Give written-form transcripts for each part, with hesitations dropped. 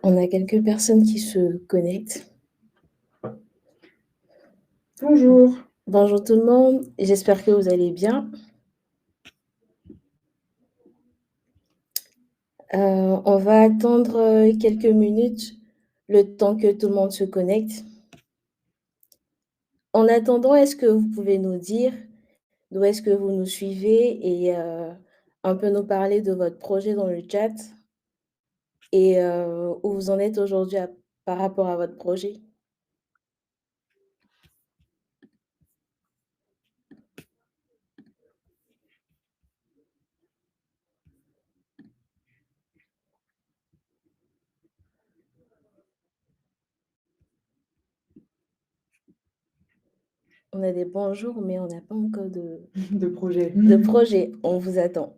On a quelques personnes qui se connectent. Bonjour. Bonjour tout le monde, j'espère que vous allez bien. On va attendre quelques minutes, le temps que tout le monde se connecte. En attendant, est-ce que vous pouvez nous dire d'où est-ce que vous nous suivez et un peu nous parler de votre projet dans le chat et où vous en êtes aujourd'hui par rapport à votre projet? On a des bonjours, mais on n'a pas encore De projet. de projet. On vous attend.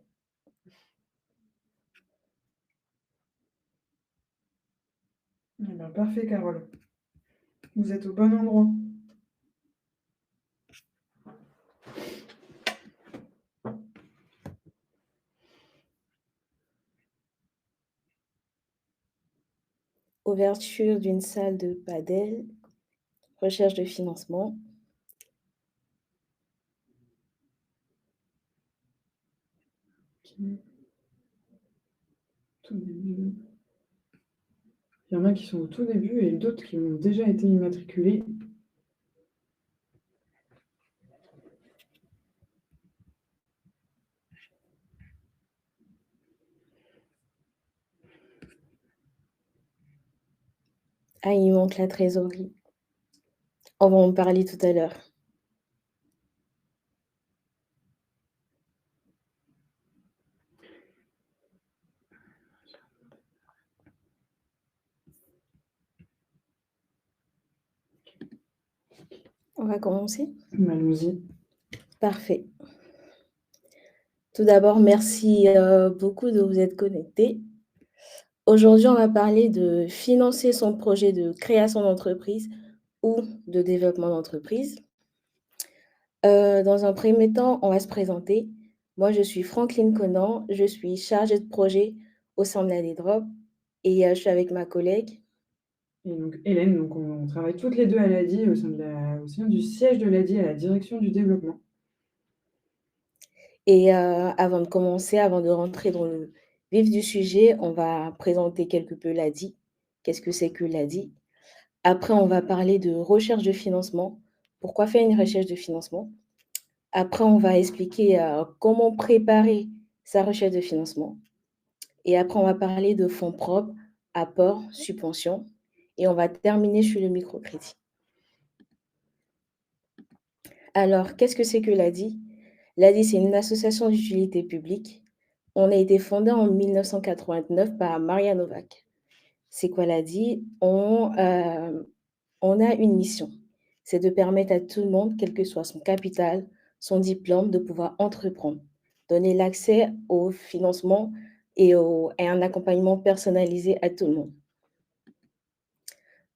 Eh ben, parfait, Carole. Vous êtes au bon endroit. Ouverture d'une salle de padel, recherche de financement. Tout début. Il y en a qui sont au tout début et d'autres qui ont déjà été immatriculés. Ah, il manque la trésorerie. On va en parler tout à l'heure. On va commencer? Allons-y. Parfait. Tout d'abord, merci beaucoup de vous être connectés. Aujourd'hui, on va parler de financer son projet de création d'entreprise ou de développement d'entreprise. Dans un premier temps, on va se présenter. Moi, je suis Franckline Conan, je suis chargée de projet au sein de la DEDROP et je suis avec ma collègue. Et donc, Hélène, donc on travaille toutes les deux à l'ADI au sein du siège de l'ADI à la direction du développement. Et avant de commencer, avant de rentrer dans le vif du sujet, on va présenter quelque peu l'ADI. Qu'est-ce que c'est que l'ADI? Après, on va parler de recherche de financement. Pourquoi faire une recherche de financement? Après, on va expliquer comment préparer sa recherche de financement. Et après, on va parler de fonds propres, apports, subventions. Et on va terminer sur le microcrédit. Alors, qu'est-ce que c'est que l'ADI? L'ADI, c'est une association d'utilité publique. On a été fondé en 1989 par Maria Novak. C'est quoi l'ADI? On a une mission. C'est de permettre à tout le monde, quel que soit son capital, son diplôme, de pouvoir entreprendre, donner l'accès au financement et un accompagnement personnalisé à tout le monde.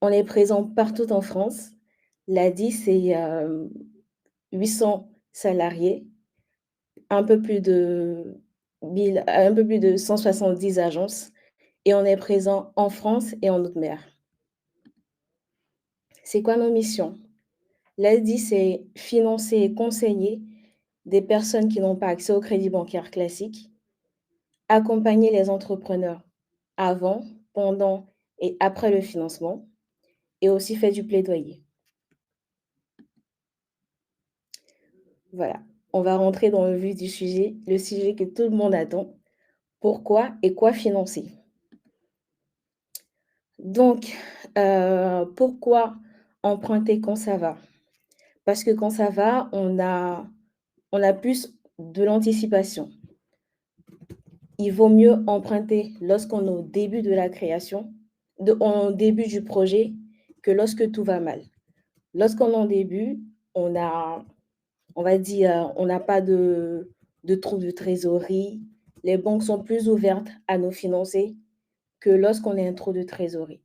On est présent partout en France. L'ADI, c'est 800 salariés, un peu plus de 170 agences et on est présent en France et en outre-mer. C'est quoi nos missions? L'ADI, c'est financer et conseiller des personnes qui n'ont pas accès au crédit bancaire classique, accompagner les entrepreneurs avant, pendant et après le financement et aussi faire du plaidoyer. Voilà, on va rentrer dans le vif du sujet, le sujet que tout le monde attend. Pourquoi et quoi financer? Donc, pourquoi emprunter quand ça va? Parce que quand ça va, on a plus de l'anticipation. Il vaut mieux emprunter lorsqu'on est au début de la création, au début du projet, que lorsque tout va mal. Lorsqu'on est en début, on va dire, on n'a pas de trou de trésorerie. Les banques sont plus ouvertes à nous financer que lorsqu'on est un trou de trésorerie.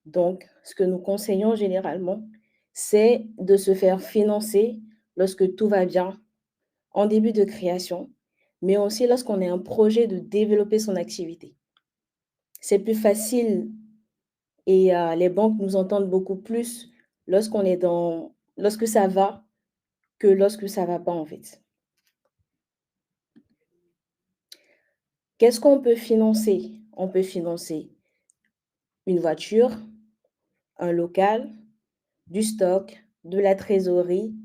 Donc, ce que nous conseillons généralement, c'est de se faire financer lorsque tout va bien, en début de création, mais aussi lorsqu'on a un projet de développer son activité. C'est plus facile et les banques nous entendent beaucoup plus lorsque ça va que lorsque ça va pas, en fait. Qu'est-ce qu'on peut financer? On peut financer une voiture, un local, du stock, de la trésorerie,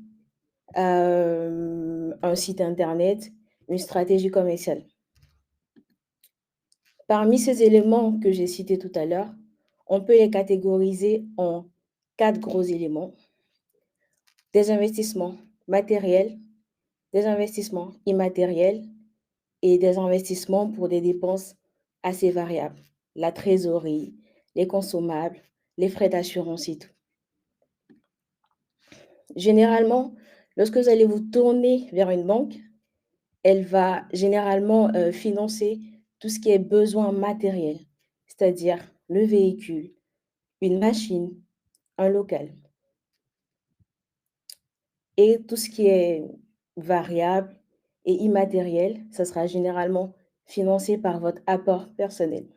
un site internet, une stratégie commerciale. Parmi ces éléments que j'ai cités tout à l'heure, on peut les catégoriser en 4 gros éléments: des investissements matériels, des investissements immatériels et des investissements pour des dépenses assez variables. La trésorerie, les consommables, les frais d'assurance et tout. Généralement, lorsque vous allez vous tourner vers une banque, elle va généralement, financer tout ce qui est besoin matériel, c'est-à-dire le véhicule, une machine, un local et tout ce qui est variable et immatériel, ça sera généralement financé par votre apport personnel.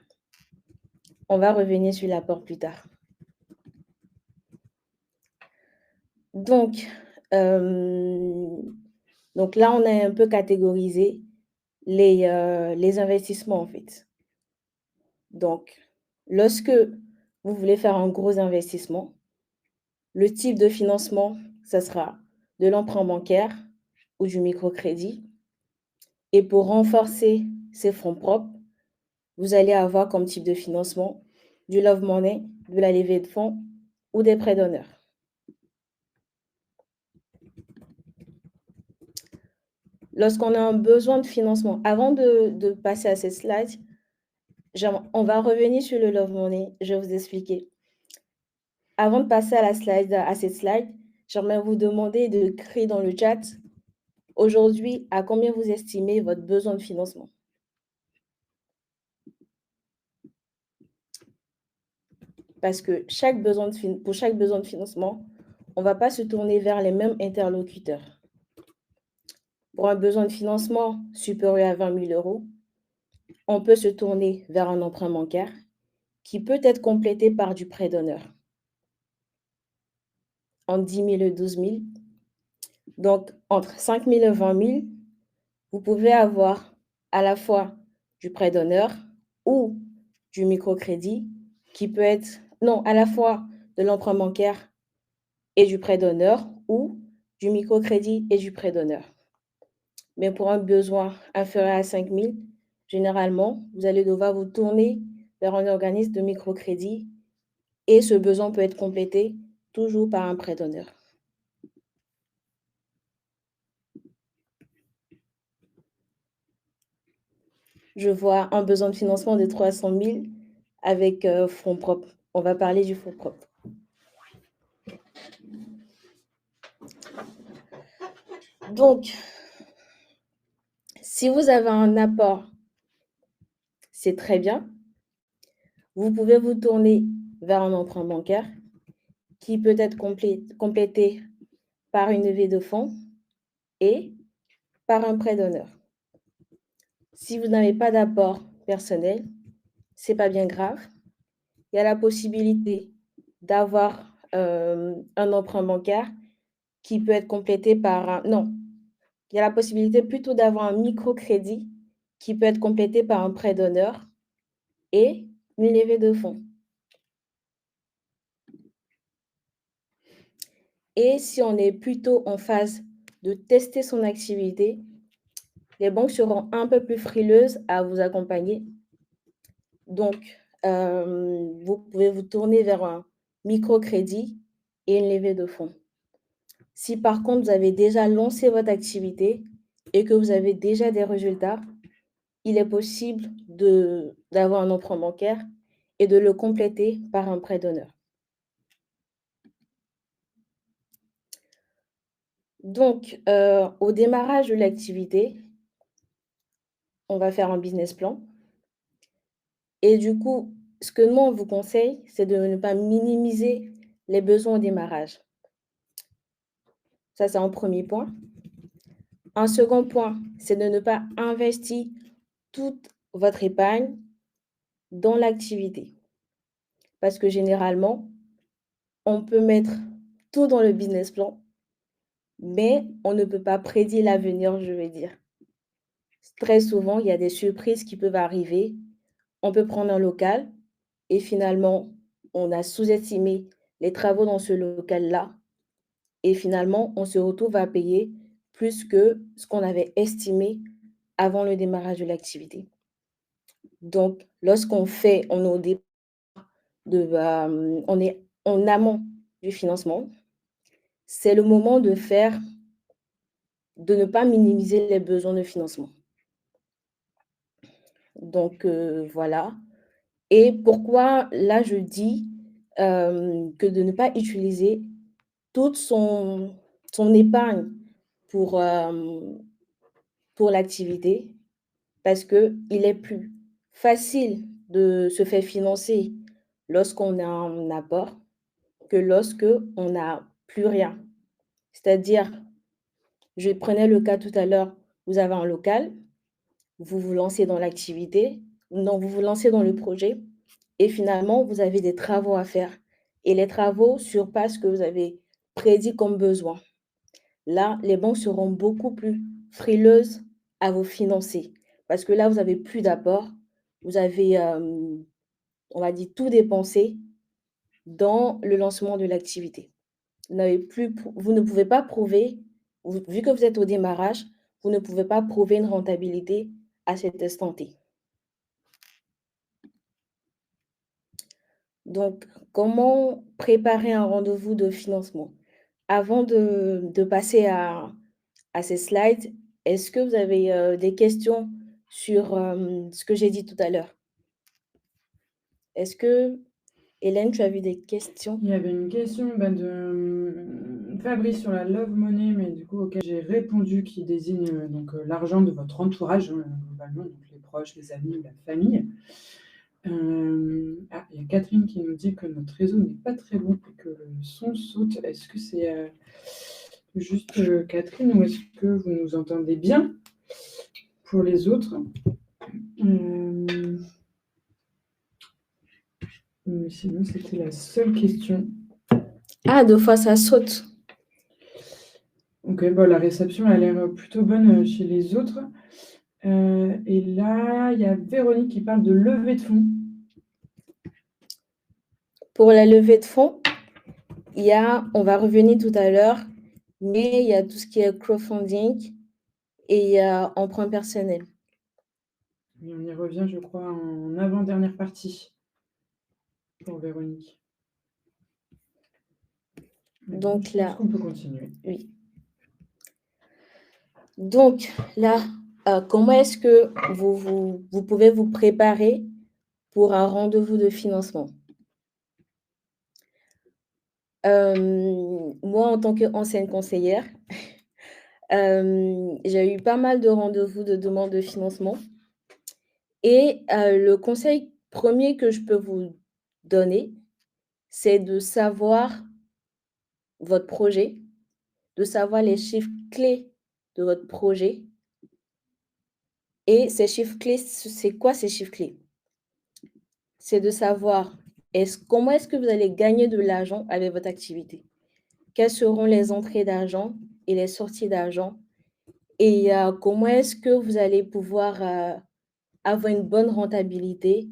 On va revenir sur l'apport plus tard. Donc, donc là, on a un peu catégorisé les investissements, en fait. Donc, lorsque vous voulez faire un gros investissement, le type de financement, ça sera de l'emprunt bancaire ou du microcrédit. Et pour renforcer ses fonds propres, vous allez avoir comme type de financement du love money, de la levée de fonds ou des prêts d'honneur. Lorsqu'on a un besoin de financement, avant de passer à cette slide, on va revenir sur le love money, je vais vous expliquer. Avant de passer à cette slide, j'aimerais vous demander de créer dans le chat, aujourd'hui, à combien vous estimez votre besoin de financement? Parce que pour chaque besoin de financement, on ne va pas se tourner vers les mêmes interlocuteurs. Pour un besoin de financement supérieur à 20 000 €, on peut se tourner vers un emprunt bancaire qui peut être complété par du prêt d'honneur entre 10 000 et 12 000. Donc, entre 5 000 et 20 000, vous pouvez avoir à la fois du prêt d'honneur ou du microcrédit qui peut être, non, à la fois de l'emprunt bancaire et du prêt d'honneur ou du microcrédit et du prêt d'honneur. Mais pour un besoin inférieur à 5 000, généralement, vous allez devoir vous tourner vers un organisme de microcrédit et ce besoin peut être complété toujours par un prêt d'honneur. Je vois un besoin de financement de 300 000 avec fonds propres. On va parler du fonds propre. Donc, si vous avez un apport, c'est très bien. Vous pouvez vous tourner vers un emprunt bancaire qui peut être complété par une levée de fonds et par un prêt d'honneur. Si vous n'avez pas d'apport personnel, c'est pas bien grave. Il y a la possibilité d'avoir un emprunt bancaire qui peut être complété par un... Non, il y a la possibilité plutôt d'avoir un microcrédit qui peut être complété par un prêt d'honneur et une levée de fonds. Et si on est plutôt en phase de tester son activité, les banques seront un peu plus frileuses à vous accompagner. Donc, vous pouvez vous tourner vers un microcrédit et une levée de fonds. Si par contre, vous avez déjà lancé votre activité et que vous avez déjà des résultats, il est possible d'avoir un emprunt bancaire et de le compléter par un prêt d'honneur. Donc, au démarrage de l'activité, on va faire un business plan. Et du coup, ce que nous, on vous conseille, c'est de ne pas minimiser les besoins au démarrage. Ça, c'est un premier point. Un second point, c'est de ne pas investir toute votre épargne dans l'activité. Parce que généralement, on peut mettre tout dans le business plan, mais on ne peut pas prédire l'avenir, je vais dire. Très souvent, il y a des surprises qui peuvent arriver. On peut prendre un local et finalement, on a sous-estimé les travaux dans ce local-là et finalement, on se retrouve à payer plus que ce qu'on avait estimé avant le démarrage de l'activité. Donc, lorsqu'on fait on est au dé on est en amont du financement, c'est le moment de ne pas minimiser les besoins de financement. Donc, voilà. Et pourquoi là je dis, que de ne pas utiliser toute son épargne pour, pour l'activité, parce qu'il est plus facile de se faire financer lorsqu'on a un apport que lorsque on n'a plus rien. C'est-à-dire, je prenais le cas tout à l'heure, vous avez un local, vous vous lancez dans l'activité, non, vous vous lancez dans le projet et finalement, vous avez des travaux à faire et les travaux surpassent ce que vous avez prédit comme besoin. Là, les banques seront beaucoup plus frileuses à vous financer parce que là, vous avez plus d'apport, vous avez, on va dire, tout dépensé dans le lancement de l'activité. Vous ne pouvez pas prouver, vu que vous êtes au démarrage, vous ne pouvez pas prouver une rentabilité à cet instant T. Donc, comment préparer un rendez-vous de financement? Avant de passer à ces slides, est-ce que vous avez, des questions sur, ce que j'ai dit tout à l'heure? Est-ce que, Hélène, tu as vu des questions? Il y avait une question, de, Fabrice sur la love money, mais du coup auquel j'ai répondu, qui désigne, l'argent de votre entourage, hein, globalement, donc les proches, les amis ou la famille. Il y a Catherine qui nous dit que notre réseau n'est pas très bon et que le son saute. Est-ce que c'est, juste, Catherine, ou est-ce que vous nous entendez bien pour les autres? Mais sinon, c'était la seule question. Ah, 2 fois ça saute. OK, la réception a l'air plutôt bonne, chez les autres. Et là, il y a Véronique qui parle de levée de fonds. Pour la levée de fonds, on va revenir tout à l'heure, mais il y a tout ce qui est crowdfunding et il y a emprunt personnel. Et on y revient, je crois, en avant-dernière partie pour Véronique. Donc je pense là, qu'on peut continuer. oui. Donc là, comment est-ce que vous pouvez vous préparer pour un rendez-vous de financement? Moi, en tant qu'ancienne conseillère, j'ai eu pas mal de rendez-vous de demande de financement et le conseil premier que je peux vous donner, c'est de savoir votre projet, de savoir les chiffres clés de votre projet et ces chiffres clés, c'est quoi ces chiffres clés? C'est de savoir comment est-ce que vous allez gagner de l'argent avec votre activité? Quelles seront les entrées d'argent et les sorties d'argent? Et comment est-ce que vous allez pouvoir, avoir une bonne rentabilité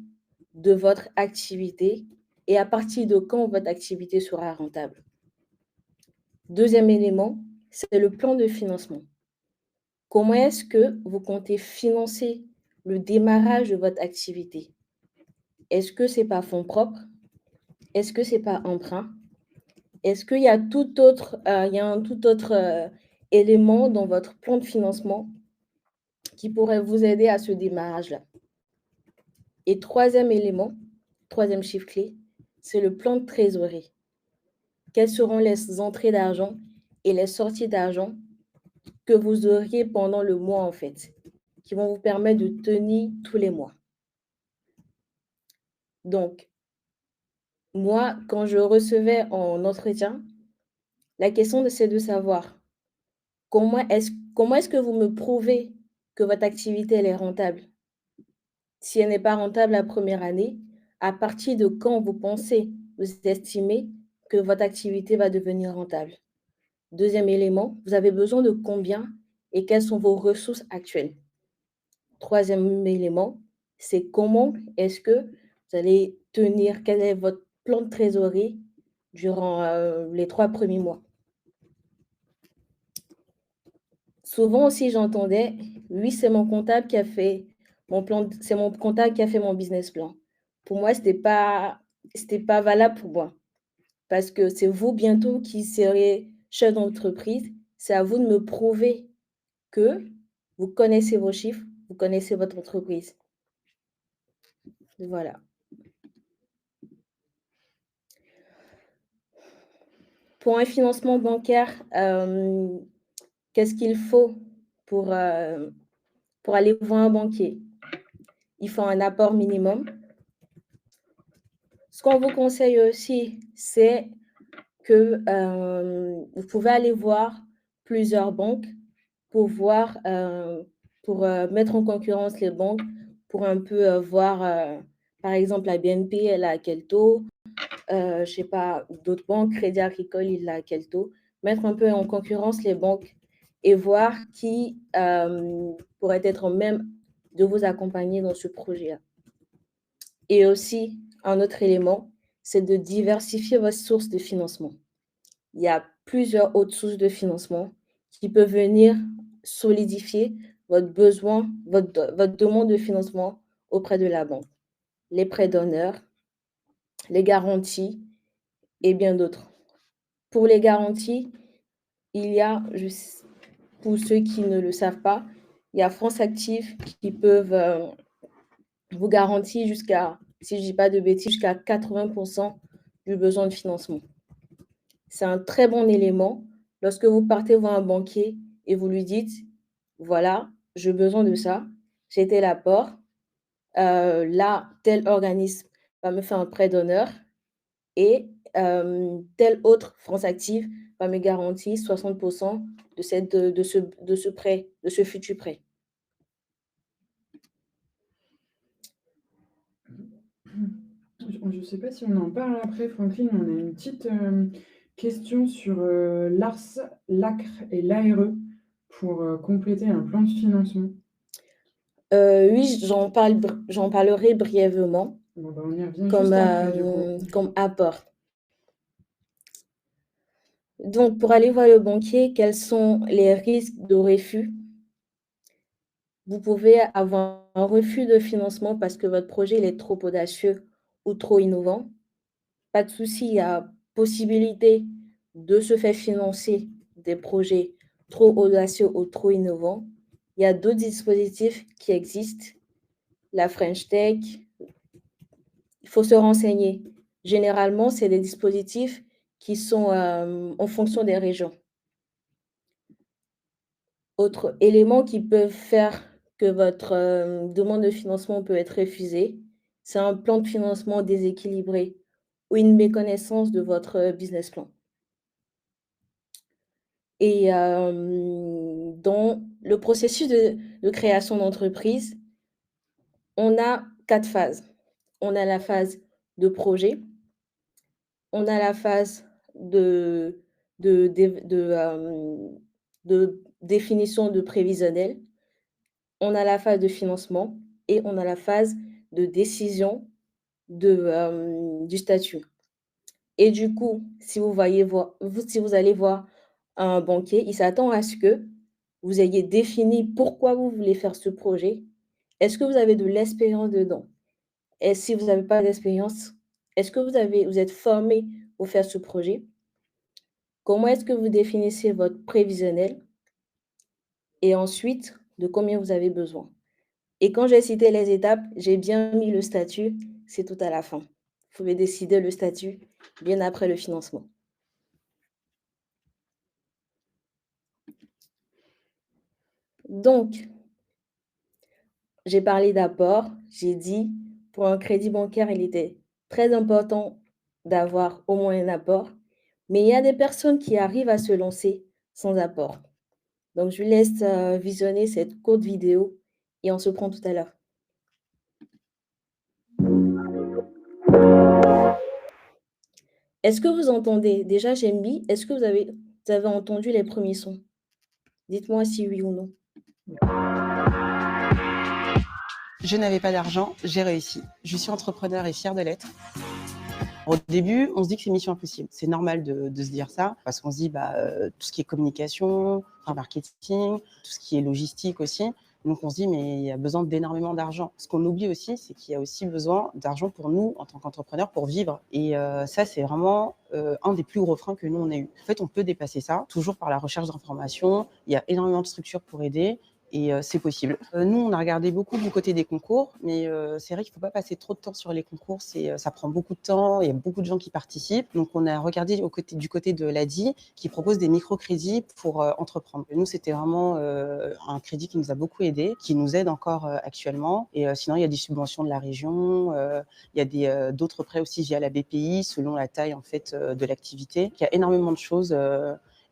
de votre activité et à partir de quand votre activité sera rentable? Deuxième élément, c'est le plan de financement. Comment est-ce que vous comptez financer le démarrage de votre activité? Est-ce que c'est par fonds propres? Est-ce que c'est par emprunt? Est-ce qu'il y a un tout autre, élément dans votre plan de financement qui pourrait vous aider à ce démarrage-là? Et troisième élément, troisième chiffre clé, c'est le plan de trésorerie. Quelles seront les entrées d'argent et les sorties d'argent que vous auriez pendant le mois, en fait, qui vont vous permettre de tenir tous les mois? Donc, moi, quand je recevais en entretien, la question, c'est de savoir comment est-ce que vous me prouvez que votre activité, elle est rentable? Si elle n'est pas rentable la première année, à partir de quand vous estimez que votre activité va devenir rentable? Deuxième élément, vous avez besoin de combien et quelles sont vos ressources actuelles? Troisième élément, c'est comment est-ce que vous allez tenir, quel est votre plan de trésorerie durant, les 3 premiers mois? Souvent aussi j'entendais: «Oui, c'est mon comptable qui a fait c'est mon comptable qui a fait mon business plan». Pour moi, c'était pas valable pour moi, parce que c'est vous bientôt qui serez chef d'entreprise. C'est à vous de me prouver que vous connaissez vos chiffres, vous connaissez votre entreprise. Voilà. Pour un financement bancaire, qu'est-ce qu'il faut pour, pour aller voir un banquier? Il faut un apport minimum. Ce qu'on vous conseille aussi, c'est que, vous pouvez aller voir plusieurs banques pour voir, mettre en concurrence les banques, pour un peu, voir, par exemple, la BNP, elle a quel taux? Je sais pas, d'autres banques, Crédit Agricole, il a quel taux? Mettre un peu en concurrence les banques et voir qui, pourrait être même de vous accompagner dans ce projet-là. Et aussi, un autre élément, c'est de diversifier votre source de financement. Il y a plusieurs autres sources de financement qui peuvent venir solidifier votre besoin, votre demande de financement auprès de la banque. Les prêts d'honneur, les garanties et bien d'autres. Pour les garanties, il y a, pour ceux qui ne le savent pas, il y a France Active qui peuvent vous garantir jusqu'à, si je ne dis pas de bêtises, jusqu'à 80% du besoin de financement. C'est un très bon élément lorsque vous partez voir un banquier et vous lui dites: «Voilà, j'ai besoin de ça, j'ai tel apport, là, tel organisme va me faire un prêt d'honneur et tel autre, France Active, va me garantir 60% de ce prêt, de ce futur prêt». Je ne sais pas si on en parle après, Franklin, on a une petite question sur l'ARS, l'ACRE et l'ARE pour compléter un plan de financement. Oui, j'en parlerai brièvement Bon, bah, on y revient comme, juste après, du coup. comme apport. Donc pour aller voir le banquier, quels sont les risques de refus? Vous pouvez avoir un refus de financement parce que votre projet il est trop audacieux ou trop innovant. Pas de souci, il y a possibilité de se faire financer des projets trop audacieux ou trop innovants. Il y a d'autres dispositifs qui existent, la French Tech, il faut se renseigner. Généralement, c'est des dispositifs qui sont, en fonction des régions. Autre élément qui peuvent faire que votre, demande de financement peut être refusée, c'est un plan de financement déséquilibré ou une méconnaissance de votre, business plan. Et dans le processus de création d'entreprise, on a 4 phases. On a la phase de projet, on a la phase de de définition de prévisionnel, on a la phase de financement et on a la phase de décision du statut. Et du coup, si vous allez voir un banquier, il s'attend à ce que vous ayez défini pourquoi vous voulez faire ce projet. Est-ce que vous avez de l'expérience dedans? Et si vous n'avez pas d'expérience, est-ce que vous êtes formé pour faire ce projet? Comment est-ce que vous définissez votre prévisionnel? Et ensuite, de combien vous avez besoin? Et quand j'ai cité les étapes, j'ai bien mis le statut, c'est tout à la fin. Vous pouvez décider le statut bien après le financement. Donc, j'ai parlé d'apport, j'ai dit pour un crédit bancaire, il était très important d'avoir au moins un apport, mais il y a des personnes qui arrivent à se lancer sans apport. Donc je vous laisse, visionner cette courte vidéo et on se prend tout à l'heure. Est-ce que vous entendez? Déjà, j'ai mis, est-ce que vous avez entendu les premiers sons? Dites-moi si oui ou non. Je n'avais pas d'argent, j'ai réussi. Je suis entrepreneur et fière de l'être. Au début, on se dit que c'est mission impossible. C'est normal de se dire ça, parce qu'on se dit tout ce qui est communication, marketing, tout ce qui est logistique aussi. Donc on se dit, mais il y a besoin d'énormément d'argent. Ce qu'on oublie aussi, c'est qu'il y a aussi besoin d'argent pour nous, en tant qu'entrepreneurs, pour vivre. Et ça, c'est vraiment un des plus gros freins que nous, on a eu. En fait, on peut dépasser ça, toujours par la recherche d'informations. Il y a énormément de structures pour aider. Et c'est possible. Nous, on a regardé beaucoup du côté des concours, mais c'est vrai qu'il ne faut pas passer trop de temps sur les concours. Ça prend beaucoup de temps, il y a beaucoup de gens qui participent. Donc, on a regardé du côté de l'ADI qui propose des microcrédits pour entreprendre. Et nous, c'était vraiment un crédit qui nous a beaucoup aidé, qui nous aide encore actuellement. Et sinon, il y a des subventions de la région, il y a d'autres prêts aussi via la BPI, selon la taille en fait, de l'activité. Il y a énormément de choses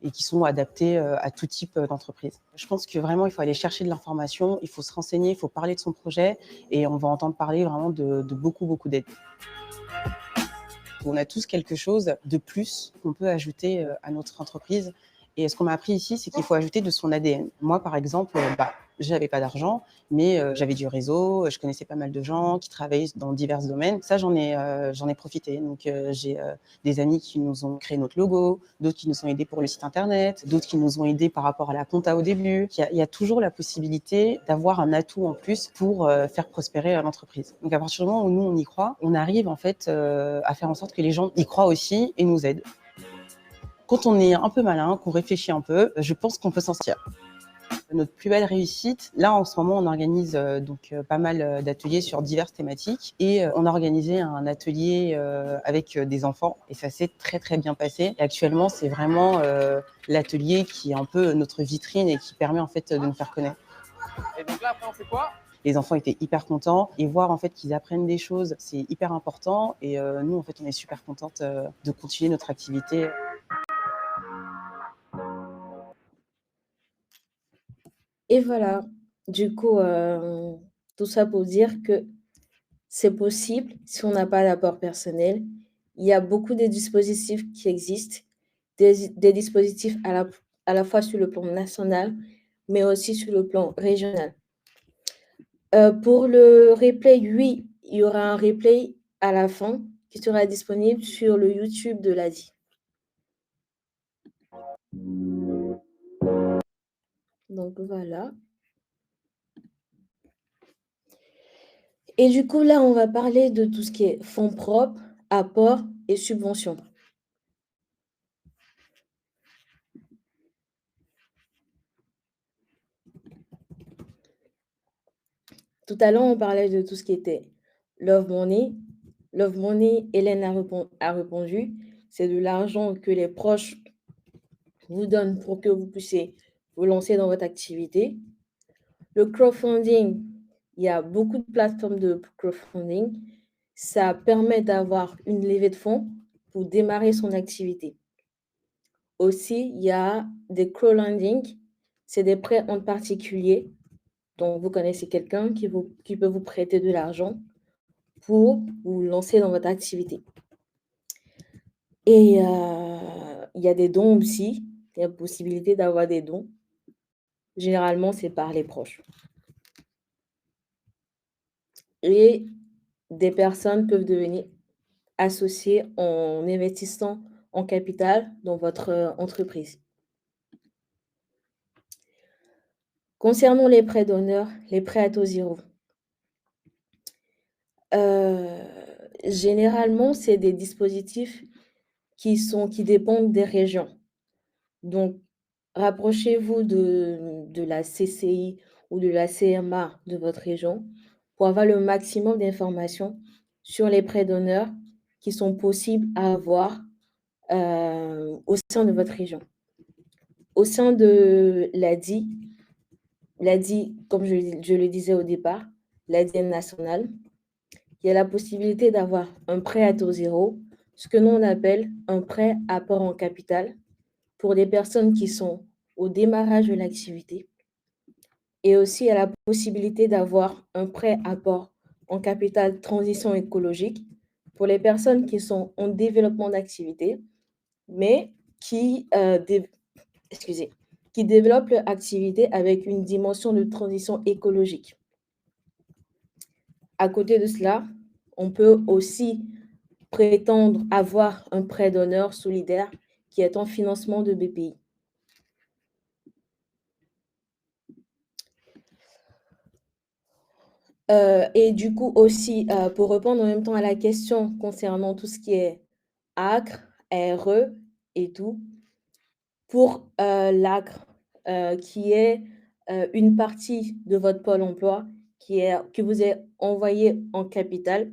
et qui sont adaptés à tout type d'entreprise. Je pense que vraiment, il faut aller chercher de l'information, il faut se renseigner, il faut parler de son projet et on va entendre parler vraiment de beaucoup, beaucoup d'aides. On a tous quelque chose de plus qu'on peut ajouter à notre entreprise. Et ce qu'on m'a appris ici, c'est qu'il faut ajouter de son ADN. Moi, par exemple, j'avais pas d'argent, mais j'avais du réseau, je connaissais pas mal de gens qui travaillaient dans divers domaines. Ça, j'en ai profité. Donc, j'ai des amis qui nous ont créé notre logo, d'autres qui nous ont aidés pour le site internet, d'autres qui nous ont aidés par rapport à la compta au début. Il y a toujours la possibilité d'avoir un atout en plus pour faire prospérer l'entreprise. Donc, à partir du moment où nous, on y croit, on arrive en fait à faire en sorte que les gens y croient aussi et nous aident. Quand on est un peu malin, qu'on réfléchit un peu, je pense qu'on peut s'en sortir. Notre plus belle réussite, là en ce moment on organise pas mal d'ateliers sur diverses thématiques et on a organisé un atelier avec des enfants et ça s'est très très bien passé. Et actuellement c'est vraiment l'atelier qui est un peu notre vitrine et qui permet en fait de nous faire connaître. Et donc là après on fait quoi ? Les enfants étaient hyper contents et voir en fait qu'ils apprennent des choses, c'est hyper important et nous en fait on est super contente de continuer notre activité. Et voilà, du coup, tout ça pour dire que c'est possible si on n'a pas d'apport personnel. Il y a beaucoup de dispositifs qui existent, des dispositifs à la fois sur le plan national, mais aussi sur le plan régional. Pour le replay, oui, il y aura un replay à la fin qui sera disponible sur le YouTube de l'ADI. Donc voilà. Et du coup, là, on va parler de tout ce qui est fonds propres, apports et subventions. Tout à l'heure, on parlait de tout ce qui était Love Money. Love Money, Hélène a répondu, c'est de l'argent que les proches vous donnent pour que vous puissiez vous lancer dans votre activité. Le crowdfunding, il y a beaucoup de plateformes de crowdfunding. Ça permet d'avoir une levée de fonds pour démarrer son activité. Aussi, il y a des crowdlending, c'est des prêts entre particuliers. Donc, vous connaissez quelqu'un qui peut vous prêter de l'argent pour vous lancer dans votre activité. Et il y a des dons aussi. Il y a possibilité d'avoir des dons. Généralement, c'est par les proches. Et des personnes peuvent devenir associées en investissant en capital dans votre entreprise. Concernant les prêts d'honneur, les prêts à taux zéro, généralement, c'est des dispositifs qui dépendent des régions. Donc, rapprochez-vous de la CCI ou de la CMA de votre région pour avoir le maximum d'informations sur les prêts d'honneur qui sont possibles à avoir au sein de votre région. Au sein de l'ADI, comme je le disais au départ, l'ADI nationale, il y a la possibilité d'avoir un prêt à taux zéro, ce que nous on appelle un prêt apport en capital pour les personnes qui sont au démarrage de l'activité. Et aussi, il y a la possibilité d'avoir un prêt apport en capital transition écologique pour les personnes qui sont en développement d'activité, mais qui, qui développent leur activité avec une dimension de transition écologique. À côté de cela, on peut aussi prétendre avoir un prêt d'honneur solidaire qui est en financement de BPI. Et du coup aussi, pour répondre en même temps à la question concernant tout ce qui est ACRE, ARE et tout, pour l'ACRE, qui est une partie de votre Pôle emploi que vous est envoyé en capital.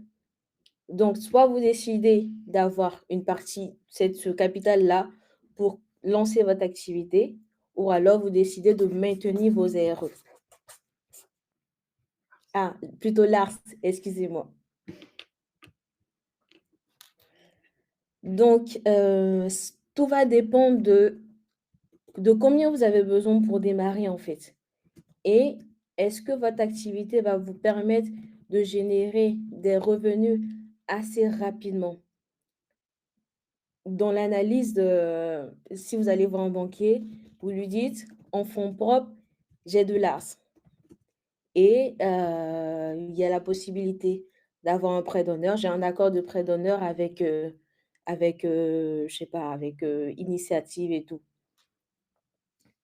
Donc, soit vous décidez d'avoir une partie, ce capital-là, pour lancer votre activité, ou alors vous décidez de maintenir vos ARE. Ah, plutôt l'ARS, excusez-moi. Donc, tout va dépendre de combien vous avez besoin pour démarrer, en fait. Et est-ce que votre activité va vous permettre de générer des revenus assez rapidement? Dans l'analyse si vous allez voir un banquier, vous lui dites, en fonds propres, j'ai de l'ARS. Et il y a la possibilité d'avoir un prêt d'honneur. J'ai un accord de prêt d'honneur avec, je sais pas, avec Initiative et tout.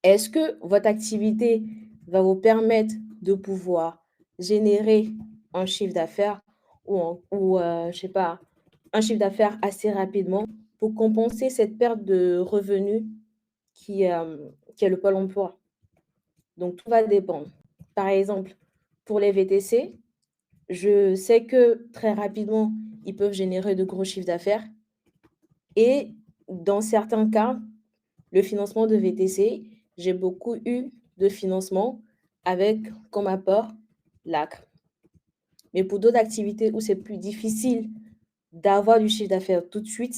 Est-ce que votre activité va vous permettre de pouvoir générer un chiffre d'affaires ou je sais pas, un chiffre d'affaires assez rapidement pour compenser cette perte de revenus qui est le Pôle emploi? Donc, tout va dépendre. Par exemple, pour les VTC, je sais que très rapidement, ils peuvent générer de gros chiffres d'affaires. Et dans certains cas, le financement de VTC, j'ai beaucoup eu de financement avec comme apport l'ACRE. Mais pour d'autres activités où c'est plus difficile d'avoir du chiffre d'affaires tout de suite,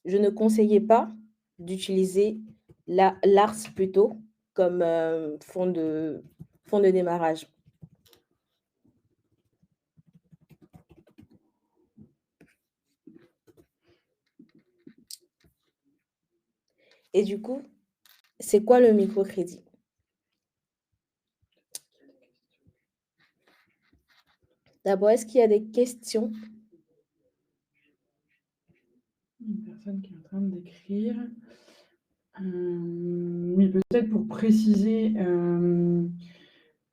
je ne conseillais pas d'utiliser l'ARS plutôt comme fonds de démarrage. Et du coup, c'est quoi le microcrédit? D'abord, est-ce qu'il y a des questions? Une personne qui est en train d'écrire. Oui, peut-être pour préciser,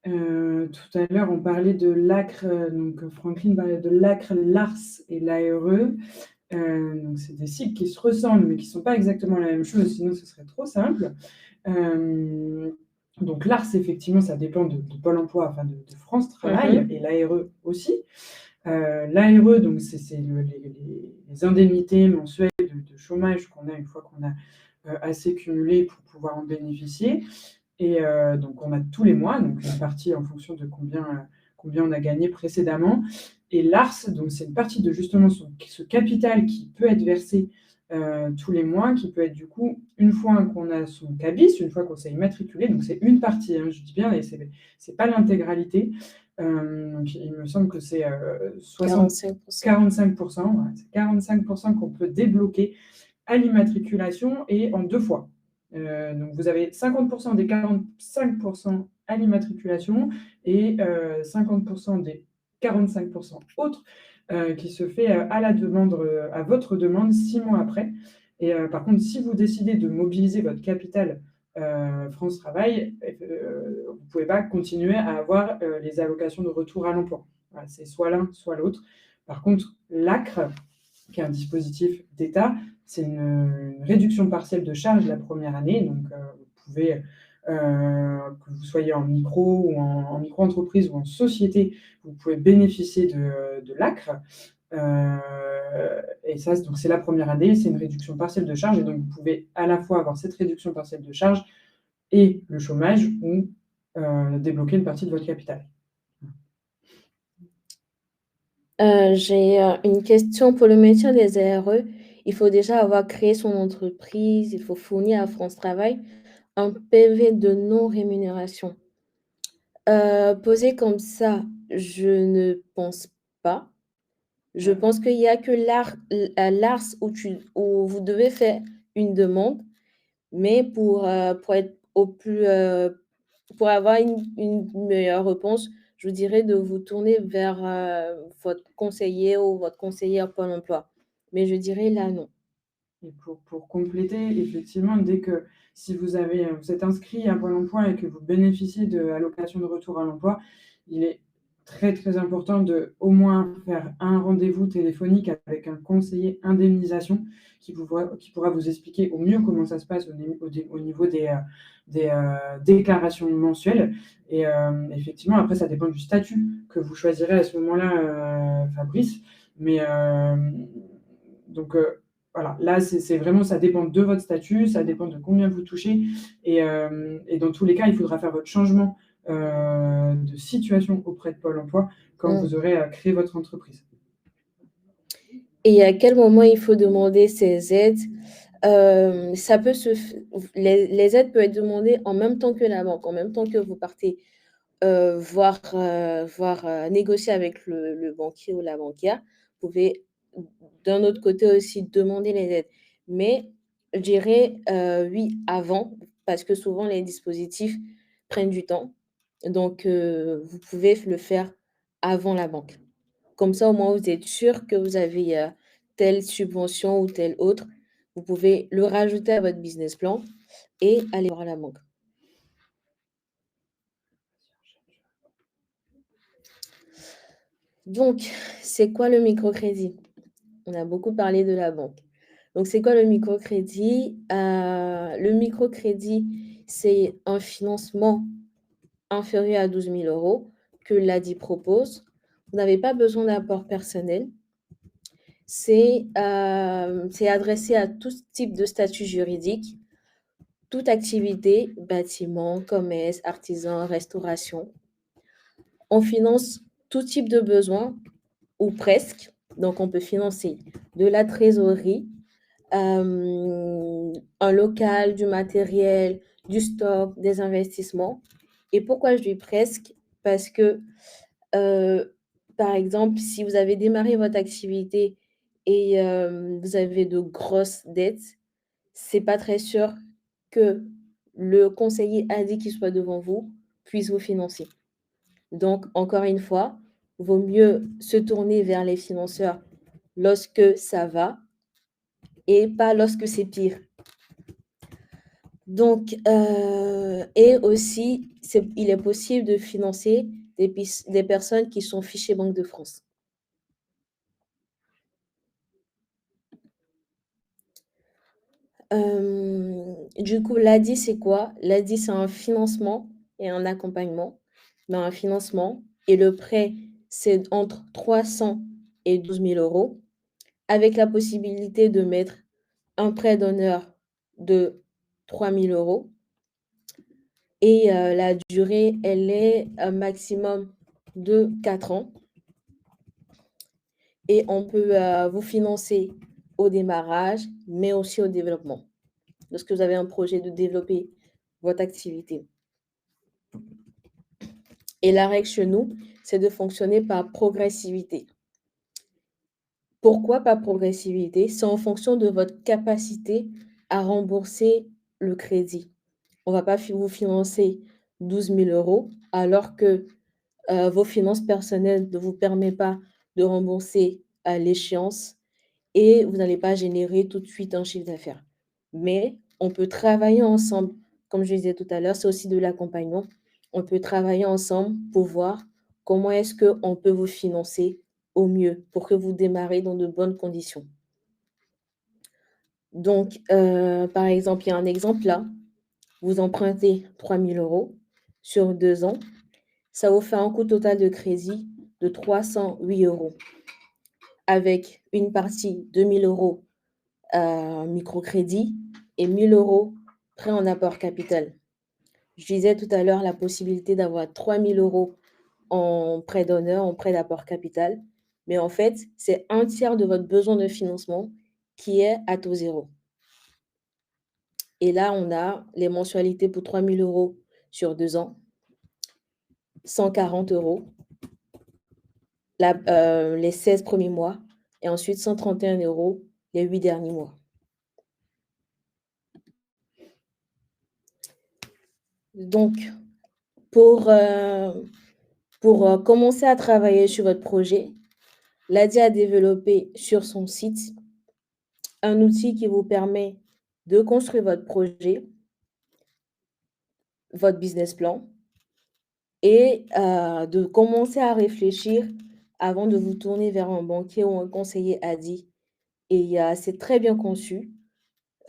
tout à l'heure, on parlait de l'ACRE, donc Franklin parlait de l'ACRE, l'ARS et l'ARE. Donc c'est des cycles qui se ressemblent, mais qui ne sont pas exactement la même chose, sinon ce serait trop simple. Donc l'ARS, effectivement, ça dépend de Pôle emploi, enfin de France Travail, et l'ARE aussi. L'ARE, donc c'est les indemnités mensuelles de chômage qu'on a une fois qu'on a assez cumulé pour pouvoir en bénéficier. Et donc on a tous les mois, donc une partie en fonction de combien on a gagné précédemment. Et l'ARS, donc c'est une partie de justement ce capital qui peut être versé tous les mois, qui peut être du coup, une fois qu'on a son CABIS, une fois qu'on s'est immatriculé, donc c'est une partie, hein, je dis bien, et c'est pas l'intégralité. Donc il me semble que c'est 45%, voilà, c'est 45% qu'on peut débloquer à l'immatriculation et en 2 fois. Donc vous avez 50% des 45% à l'immatriculation et 50% des 45% autres qui se fait à la demande, à votre demande 6 mois après. Et par contre, si vous décidez de mobiliser votre capital France Travail, vous ne pouvez pas continuer à avoir les allocations de retour à l'emploi. Voilà, c'est soit l'un, soit l'autre. Par contre, l'ACRE, qui est un dispositif d'État, c'est une réduction partielle de charges la première année. Donc, vous pouvez, que vous soyez en micro ou en micro-entreprise ou en société, vous pouvez bénéficier de l'ACRE. Et ça, donc c'est la première année, c'est une réduction partielle de charges. Et donc, vous pouvez à la fois avoir cette réduction partielle de charges et le chômage ou débloquer une partie de votre capital. J'ai une question pour le maintien des ARE. Il faut déjà avoir créé son entreprise, il faut fournir à France Travail un PV de non-rémunération. Posé comme ça, je ne pense pas. Je Ouais. pense qu'il y a que l'ARS où vous devez faire une demande, mais pour avoir une meilleure réponse, je vous dirais de vous tourner vers, votre conseiller ou votre conseillère Pôle emploi. Mais je dirais là, non. Et pour compléter, effectivement, dès que si vous êtes inscrit à Pôle emploi et que vous bénéficiez de l'allocation de retour à l'emploi, il est très, très important de au moins faire un rendez-vous téléphonique avec un conseiller indemnisation qui pourra vous expliquer au mieux comment ça se passe au niveau des déclarations mensuelles. Et effectivement, après, ça dépend du statut que vous choisirez à ce moment-là, Fabrice. Mais donc, voilà, là, c'est vraiment, ça dépend de votre statut, ça dépend de combien vous touchez. Et dans tous les cas, il faudra faire votre changement de situation auprès de Pôle emploi quand Mmh. vous aurez créé votre entreprise. Et à quel moment il faut demander ces aides? Ça peut les aides peuvent être demandées en même temps que la banque, en même temps que vous partez, négocier avec le banquier ou la banquière. Vous pouvez, d'un autre côté aussi, demander les aides. Mais je dirais, oui, avant, parce que souvent les dispositifs prennent du temps. Donc, vous pouvez le faire avant la banque. Comme ça, au moins, vous êtes sûr que vous avez, telle subvention ou telle autre. Vous pouvez le rajouter à votre business plan et aller voir la banque. Donc, c'est quoi le microcrédit? On a beaucoup parlé de la banque. Donc, c'est quoi le microcrédit? Le microcrédit, c'est un financement inférieur à 12 000 € que l'ADI propose. Vous n'avez pas besoin d'apport personnel. C'est adressé à tout type de statut juridique, toute activité, bâtiment, commerce, artisan, restauration. On finance tout type de besoin ou presque. Donc, on peut financer de la trésorerie, un local, du matériel, du stock, des investissements. Et pourquoi je dis presque? Parce que, par exemple, si vous avez démarré votre activité et vous avez de grosses dettes, c'est pas très sûr que le conseiller ADI qui soit devant vous puisse vous financer. Donc, encore une fois, vaut mieux se tourner vers les financeurs lorsque ça va et pas lorsque c'est pire. Donc, et aussi, il est possible de financer des personnes qui sont fichées Banque de France. Du coup, l'ADI, c'est quoi? L'ADI, c'est un financement et un accompagnement. Mais un financement et le prêt, c'est entre 300 et 12 000 € avec la possibilité de mettre un prêt d'honneur de 3 000 € et la durée, elle est un maximum de 4 ans et on peut, vous financer au démarrage, mais aussi au développement, lorsque vous avez un projet de développer votre activité. Et la règle chez nous, c'est de fonctionner par progressivité. Pourquoi par progressivité? C'est en fonction de votre capacité à rembourser le crédit. On ne va pas vous financer 12 000 € alors que vos finances personnelles ne vous permettent pas de rembourser à l'échéance et vous n'allez pas générer tout de suite un chiffre d'affaires. Mais on peut travailler ensemble. Comme je disais tout à l'heure, c'est aussi de l'accompagnement. On peut travailler ensemble pour voir comment est-ce qu'on peut vous financer au mieux pour que vous démarrez dans de bonnes conditions. Donc, par exemple, il y a un exemple là. Vous empruntez 3 000 € sur 2 ans. Ça vous fait un coût total de crédit de 308 € avec une partie de 1 000 € microcrédit et 1 000 € prêt en apport capital. Je disais tout à l'heure la possibilité d'avoir 3 000 € en prêt d'honneur, en prêt d'apport capital. Mais en fait, c'est un tiers de votre besoin de financement qui est à taux zéro. Et là, on a les mensualités pour 3 000 € sur 2 ans, 140 €, les 16 premiers mois et ensuite 131 € les 8 derniers mois. Donc, pour commencer à travailler sur votre projet, l'ADI a développé sur son site un outil qui vous permet de construire votre projet, votre business plan et de commencer à réfléchir avant de vous tourner vers un banquier ou un conseiller ADI. Et c'est très bien conçu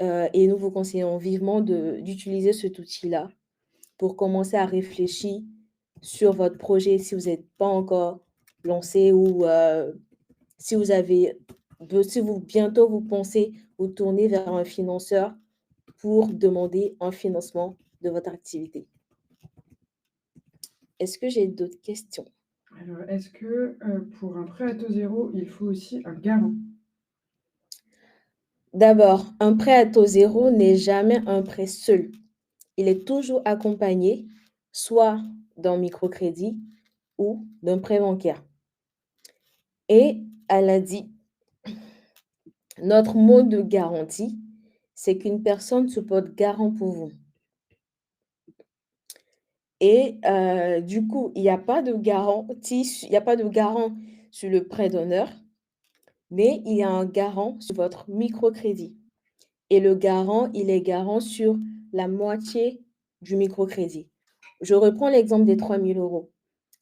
et nous vous conseillons vivement d'utiliser cet outil-là pour commencer à réfléchir sur votre projet si vous n'êtes pas encore lancé ou si bientôt vous pensez vous tourner vers un financeur pour demander un financement de votre activité. Est-ce que j'ai d'autres questions? Alors, est-ce que pour un prêt à taux zéro, il faut aussi un garant? D'abord, un prêt à taux zéro n'est jamais un prêt seul. Il est toujours accompagné soit d'un microcrédit ou d'un prêt bancaire. Et elle a dit, notre mot de garantie, c'est qu'une personne se porte garant pour vous. Et du coup, il n'y a pas de garantie, il n'y a pas de garant sur le prêt d'honneur, mais il y a un garant sur votre microcrédit. Et le garant, il est garant sur la moitié du microcrédit. Je reprends l'exemple des 3 000 €.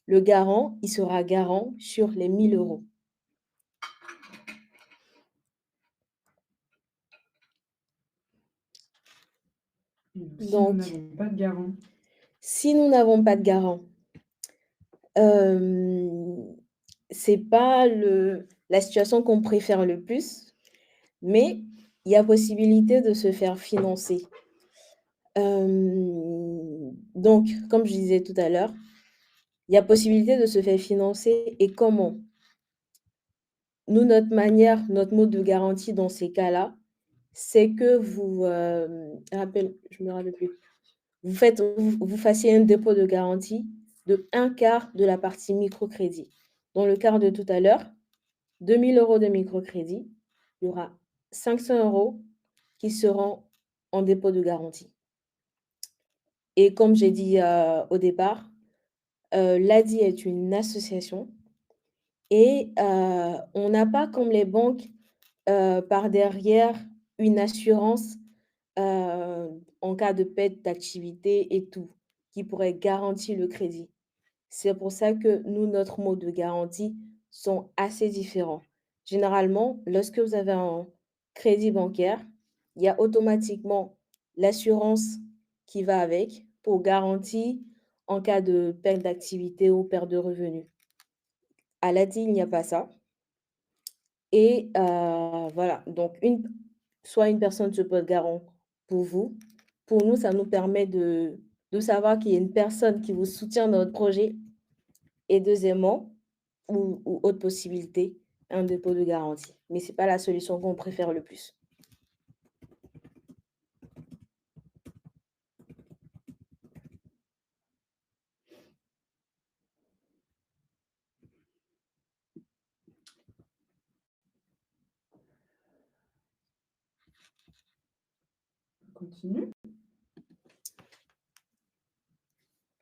Le garant, il sera garant sur les 1 000 €. Si nous Donc, n'avons pas de garant, si nous n'avons pas de garant, c'est pas la situation qu'on préfère le plus, mais il y a possibilité de se faire financer. Donc, comme je disais tout à l'heure, il y a possibilité de se faire financer et comment? Nous, notre mode de garantie dans ces cas-là, c'est que vous, je me rappelle plus. Vous fassiez un dépôt de garantie de 1/4 de la partie microcrédit. Dans le cas de tout à l'heure, 2 000 € de microcrédit, il y aura 500 € qui seront en dépôt de garantie. Et comme j'ai dit au départ, l'ADI est une association et on n'a pas comme les banques par derrière une assurance en cas de perte d'activité et tout, qui pourrait garantir le crédit. C'est pour ça que nous, notre mode de garantie sont assez différents. Généralement, lorsque vous avez un crédit bancaire, il y a automatiquement l'assurance qui va avec pour garantir en cas de perte d'activité ou perte de revenus. À l'ADI, il n'y a pas ça. Et voilà, donc soit une personne se porte garant pour vous. Pour nous, ça nous permet de savoir qu'il y a une personne qui vous soutient dans votre projet. Et deuxièmement, ou autre possibilité, un dépôt de garantie. Mais ce n'est pas la solution qu'on préfère le plus. on continue.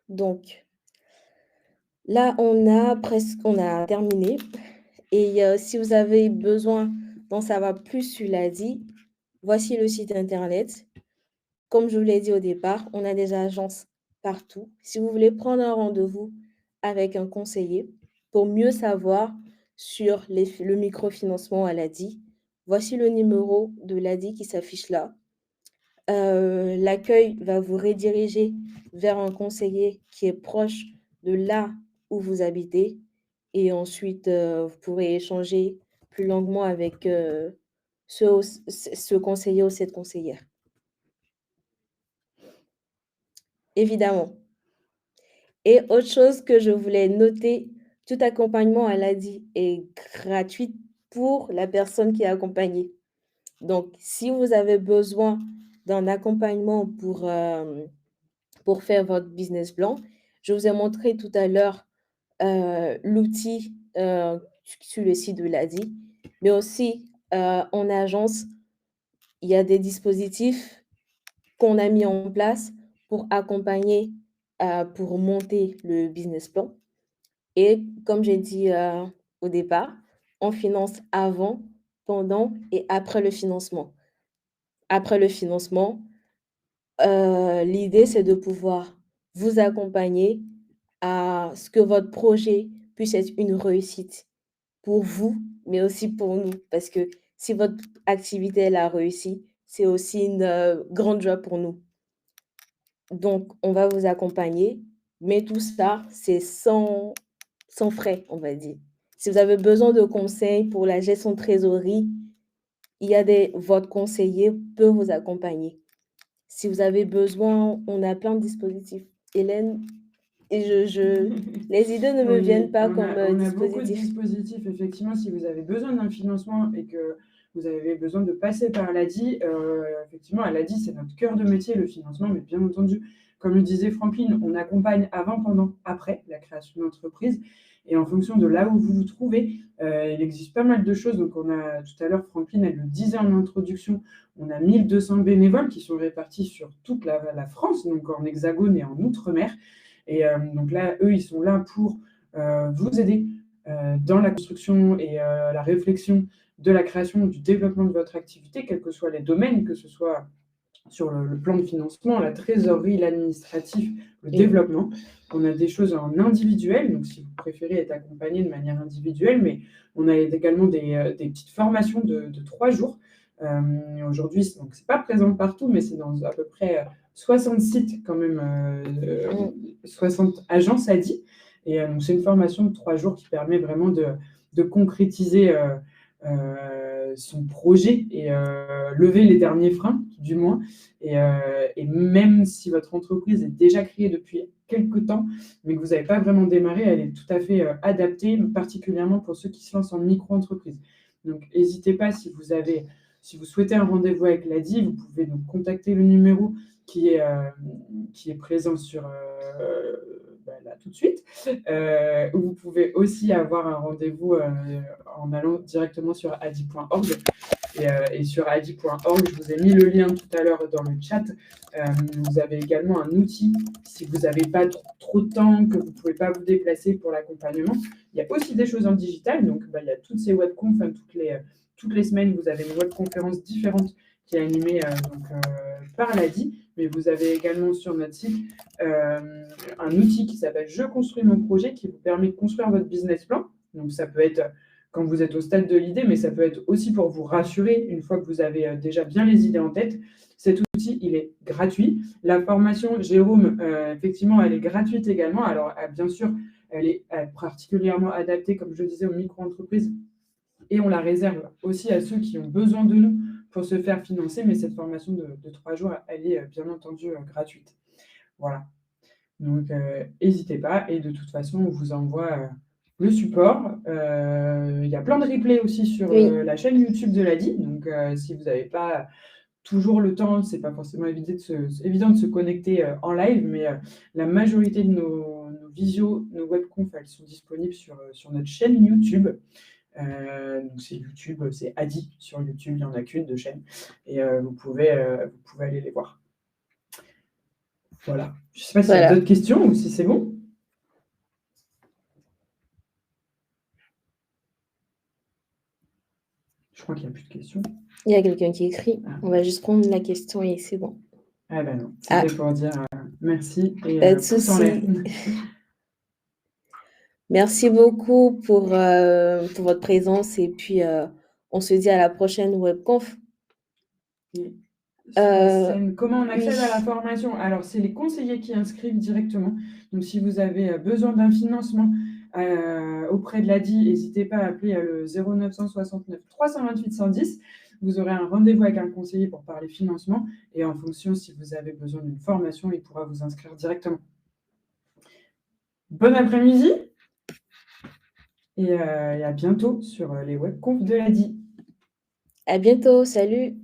Donc, là, on a terminé. Et si vous avez besoin d'en savoir plus sur l'ADI, voici le site internet. Comme je vous l'ai dit au départ, on a des agences partout. Si vous voulez prendre un rendez-vous avec un conseiller pour mieux savoir sur le microfinancement à l'ADI, voici le numéro de l'ADI qui s'affiche là. L'accueil va vous rediriger vers un conseiller qui est proche de là où vous habitez et ensuite vous pourrez échanger plus longuement avec ce conseiller ou cette conseillère. Évidemment. Et autre chose que je voulais noter, tout accompagnement à l'ADI est gratuit pour la personne qui est accompagnée. Donc, si vous avez besoin d'un accompagnement pour faire votre business plan, je vous ai montré tout à l'heure l'outil sur le site de l'ADI. Mais aussi, en agence, il y a des dispositifs qu'on a mis en place pour accompagner, pour monter le business plan. Et comme j'ai dit, au départ, on finance avant, pendant et après le financement. Après le financement, l'idée, c'est de pouvoir vous accompagner à ce que votre projet puisse être une réussite pour vous, mais aussi pour nous. Parce que si votre activité, elle a réussi, c'est aussi une, grande joie pour nous. Donc on va vous accompagner, mais tout ça, c'est sans frais, on va dire. Si vous avez besoin de conseils pour la gestion de trésorerie, il y a votre conseiller peut vous accompagner. Si vous avez besoin, on a plein de dispositifs. Hélène, et les idées ne me viennent Oui, pas on comme, a beaucoup de dispositifs. dispositifs. Effectivement, si vous avez besoin d'un financement et que vous avez besoin de passer par l'ADI, effectivement, à l'ADI, c'est notre cœur de métier, le financement, mais bien entendu, comme le disait Franklin, on accompagne avant, pendant, après la création d'entreprise. Et en fonction de là où vous vous trouvez, il existe pas mal de choses. Donc, on a tout à l'heure, Franklin, elle le disait en introduction, on a 1200 bénévoles qui sont répartis sur toute la France, donc en hexagone et en outre-mer. Et donc là, eux, ils sont là pour vous aider dans la construction et la réflexion de la création, du développement de votre activité, quels que soient les domaines, que ce soit sur le plan de financement, la trésorerie, l'administratif, le Oui. développement. On a des choses en individuel, donc si vous préférez être accompagné de manière individuelle, mais on a également des petites formations de 3 jours. Aujourd'hui, ce n'est pas présent partout, mais c'est dans à peu près 60 sites quand même, 60 agences ADI. Et donc c'est une formation de 3 jours qui permet vraiment de concrétiser son projet et lever les derniers freins, du moins. Et même si votre entreprise est déjà créée depuis quelques temps, mais que vous n'avez pas vraiment démarré, elle est tout à fait adaptée, particulièrement pour ceux qui se lancent en micro-entreprise. Donc, n'hésitez pas, si vous souhaitez un rendez-vous avec l'ADI, vous pouvez donc contacter le numéro qui est présent sur là tout de suite. Vous pouvez aussi avoir un rendez-vous en allant directement sur adi.org. Et sur adi.org, je vous ai mis le lien tout à l'heure dans le chat. Vous avez également un outil si vous n'avez pas trop de temps, que vous ne pouvez pas vous déplacer pour l'accompagnement. Il y a aussi des choses en digital. Donc, il y a toutes ces webconf, toutes les semaines, vous avez une webconférence différente qui est animée par l'ADI. Mais vous avez également sur notre site un outil qui s'appelle « Je construis mon projet » qui vous permet de construire votre business plan. Donc, ça peut être quand vous êtes au stade de l'idée, mais ça peut être aussi pour vous rassurer une fois que vous avez déjà bien les idées en tête. Cet outil, il est gratuit. La formation Jérôme, effectivement, elle est gratuite également. Alors, bien sûr, elle est particulièrement adaptée, comme je le disais, aux micro-entreprises. Et on la réserve aussi à ceux qui ont besoin de nous pour se faire financer. Mais cette formation de 3 jours, elle est bien entendu gratuite. Voilà. Donc, n'hésitez pas. Et de toute façon, on vous envoie le support. Il y a plein de replays aussi sur la chaîne YouTube de l'ADI. Donc, si vous n'avez pas toujours le temps, ce n'est pas forcément évident de se connecter en live, mais la majorité de nos visios, nos webconf, elles sont disponibles sur notre chaîne YouTube. Donc c'est YouTube, c'est ADI sur YouTube, il n'y en a qu'une de chaîne. Et vous pouvez aller les voir. Voilà. Je ne sais pas s'il y a d'autres questions ou si c'est bon. Je crois qu'il n'y a plus de questions. Il y a quelqu'un qui écrit. On va juste prendre la question et c'est bon. Ah ben non, c'était pour dire merci et Pas de pouce en l'air. Merci beaucoup pour votre présence et puis on se dit à la prochaine webconf. Comment on accède à la formation? Alors, c'est les conseillers qui inscrivent directement. Donc, si vous avez besoin d'un financement auprès de l'ADI, n'hésitez pas à appeler le 0969 328 110. Vous aurez un rendez-vous avec un conseiller pour parler financement. Et en fonction, si vous avez besoin d'une formation, il pourra vous inscrire directement. Bon après-midi et à bientôt sur les webconf de l'ADI. À bientôt, salut!